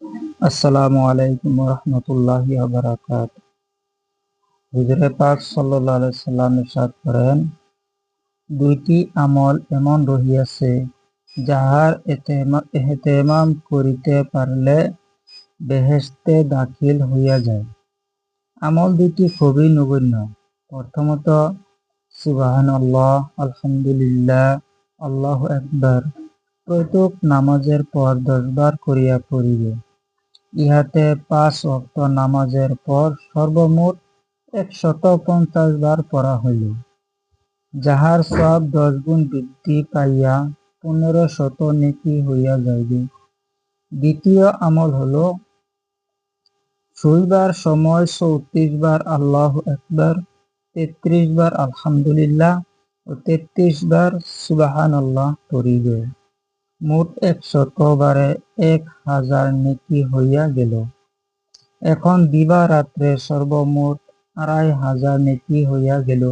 আসসালামু আলাইকুম রহমতুল্লাহি বারাকাতুহু। হুজুরে পাক সাল্লাল্লাহু আলাইহি সাল্লাম ইরশাদ করেন, দুইটি আমল এমন রহিয়াছে যাহার এহতেমাম করিতে পারলে বেহেশতে দাখিল হইয়া যায়। আমল দুটি খুবই নগণ্য। প্রথমত, সুবহানাল্লাহ, আলহামদুলিল্লাহ, আল্লাহু আকবার প্রত্যেক নামাজের পর 10 বার করিয়া পড়িবে। ইহাতে 5 ওয়াক্ত নামাজের পর সর্বমোট 150 বার পড়া হইল, যাহার সওয়াব 10 গুণ বৃদ্ধি পাইয়া 1500 নেকি হইয়া যাইবে। দ্বিতীয় আমল হল, শুইবার সময় 34 বার আল্লাহু আকবার, 33 বার আলহামদুলিল্লাহ ও 33 বার সুবহানাল্লাহ পড়িবে। মোট 100 বারে 1000 নেকি হইয়া গেল। এখন দিবা রাত্রে সর্বমোট 2500 নেকি হইয়া গেল।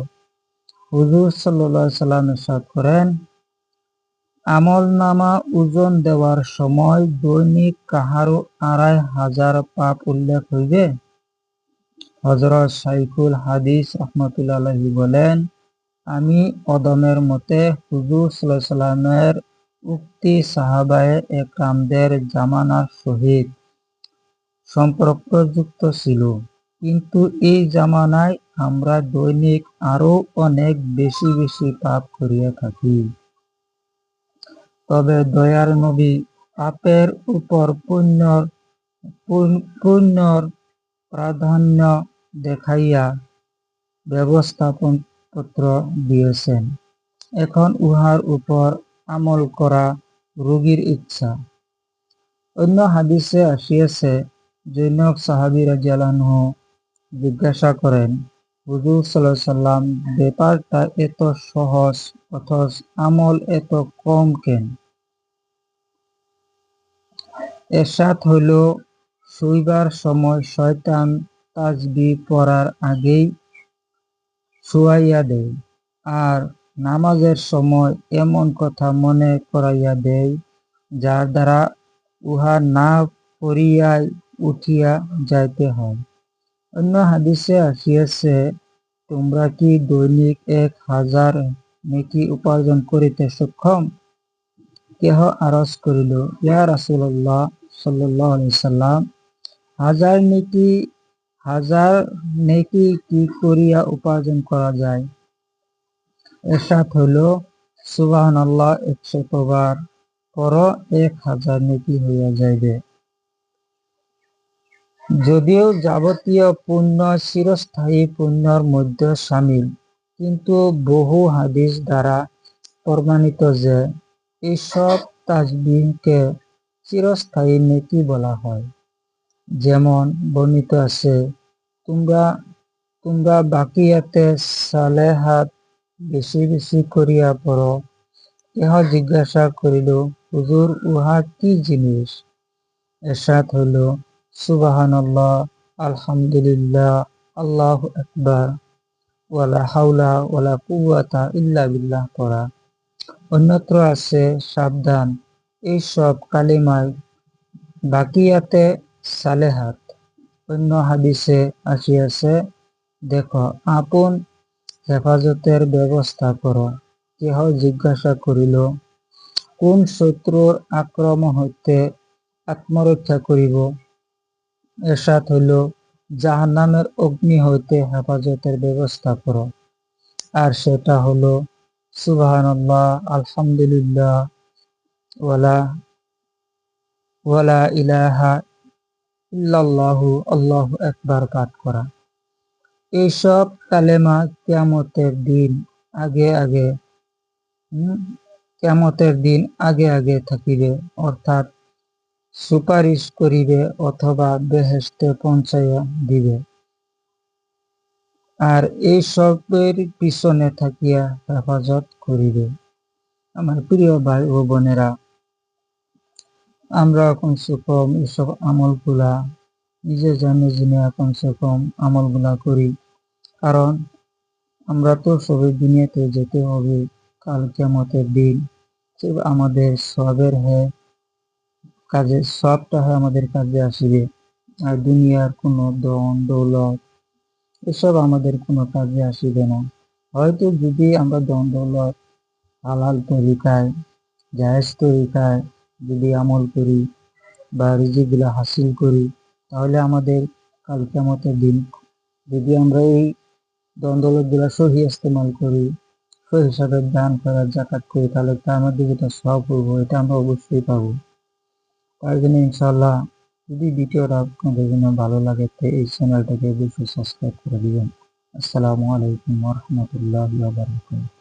হুজুর সাল্লাল্লাহু আলাইহি সাল্লাম ইরশাদ করেন, আমলনামা ওজন দেওয়ার সময় দৈনিক কাহারো 2500 পাপ উল্লেখ হইবে। হযরত শাইখুল হাদিস রাহমাতুল্লাহি আলাইহি বলেন, আমি অদমের মতে হুজুর সাল্লাল্লাহু আলাইহি সাল্লামের উক্তি সাহাবায়ে একরামদের জামানার সহিত সম্পর্কযুক্ত ছিল, কিন্তু এই জামানায় আমরা দৈনিক আরো অনেক বেশি বেশি পাপ করিয়া থাকি। তবে দয়ার নবী পাপের উপর পুণ্যর প্রাধান্য দেখাইয়া ব্যবস্থাপত্র দিয়েছেন। এখন উহার উপর আমল করা রোগীর ইচ্ছা। অন্য হাদিসে আসিয়াছে, জৈনব সাহাবী রাদিয়াল্লাহু আনহু জিজ্ঞাসা করেন, হুজুর সাল্লাল্লাহু আলাইহি সাল্লাম, ব্যাপারটা এত সহজ অথচ আমল এত কম কেন? এরশাদ হইল, শুইবার সময় শয়তান তাসবিহ পড়ার আগেই শুয়াইয়া দেয়, আর নামাজের সময় এমন কথা মনে করাইয়া দেয় যার দ্বারা উহা না পড়িয়াই উঠিয়া যাইতে হয়। অন্য হাদিসে আসিয়াছে, তোমরা কি দৈনিক 1000 নেকি উপার্জন করিতে সক্ষম? কেহ আরজ করিল, ইয়া রাসূলুল্লাহ সাল্লাল্লাহু আলাইহি সাল্লাম, 1000 নেকি কি করিয়া উপার্জন করা যায়? এরশাদ হইল, সুবহানাল্লাহ 100 বার পড়, 1000 নেকি হইয়া যাইবে। যদিও যাবতীয় পুণ্য চিরস্থায়ী পুণ্যর মধ্যে শামিল, কিন্তু বহু হাদিস দ্বারা প্রমাণিত যে এইসব তাসবিহকে চিরস্থায়ী নেকি বলা হয়। যেমন বর্ণিত আছে, তোমরা বাকিয়াতে সালেহাত বেশি বেশি করিয়া পড়ো। কেহ জিজ্ঞাসা করিল, হুজুর, উহা কি জিনিস? এরশাদ হইল, সুবহানাল্লাহ, আলহামদুলিল্লাহ, আল্লাহু আকবার, ওয়ালা হাওলা ওয়ালা কুওয়াতা ইল্লা বিল্লাহ পড়া। অন্যত্র আছে, সাবধান, এইসব কালিমায় বাকিয়াতে সালেহাত। অন্য হাদিসে আসিয়াছে, দেখো, আপন হেফাজতের ব্যবস্থা করো। কেহ জিজ্ঞাসা করিল, কোন শত্রুর আক্রমণ হইতে আত্মরক্ষা করিব? এরশাদ হইল, জাহান্নামের অগ্নি হইতে হেফাজতের ব্যবস্থা করো। আর সেটা হলো সুবহানাল্লাহ, আলহামদুলিল্লাহ, ওয়ালা ইলাহা ইল্লাল্লাহু, আল্লাহু আকবার পাঠ করা। এইসব কালেমা কিয়ামতের দিন আগে আগে থাকিবে, অর্থাৎ সুপারিশ করিবে অথবা বেহেশতে পৌঁছাইয়া দিবে। আর এইসবের পিছনে থাকিয়া হেফাজত করিবে। আমার প্রিয় ভাই ও বোনেরা, আমরা কমসে কম এসব আমলগুলা নিজে জেনে কমসে কম আমলগুলা করি, কারণ আমরা তো সবাই দুনিয়াতে যেতে হবে। কাল কিয়ামতের দিন আমাদের সবের কাজে সব টাকা আমাদের কাজে আসিবে। আর দুনিয়ার কোনো ধন দৌলত এসব আমাদের কোনো কাজে আসিবে না। হয়তো যদি আমরা ধন দৌলত হালাল তরিকায় জায়েজ তরিকায় যদি আমল করি বা রিজিকগুলো হাসিল করি, তাহলে আমাদের কাল কিয়ামতের দিন যদি আমরা এই ধন দৌলত গুলা সহি ইস্তেমাল করি, সহি হিসাবে দান করার জাকাত করি, তাহলে তা আমাদের যেটা সব করবো এটা আমরা অবশ্যই পাবো। তার জন্য ইনশাআল্লাহ যদি ভিডিওটা আপনাদের জন্য ভালো লাগে তো এই চ্যানেলটাকে অবশ্যই সাবস্ক্রাইব করে দিবেন। আসসালামু আলাইকুম ওয়া রাহমাতুল্লাহি ওয়া বারাকাতুহু।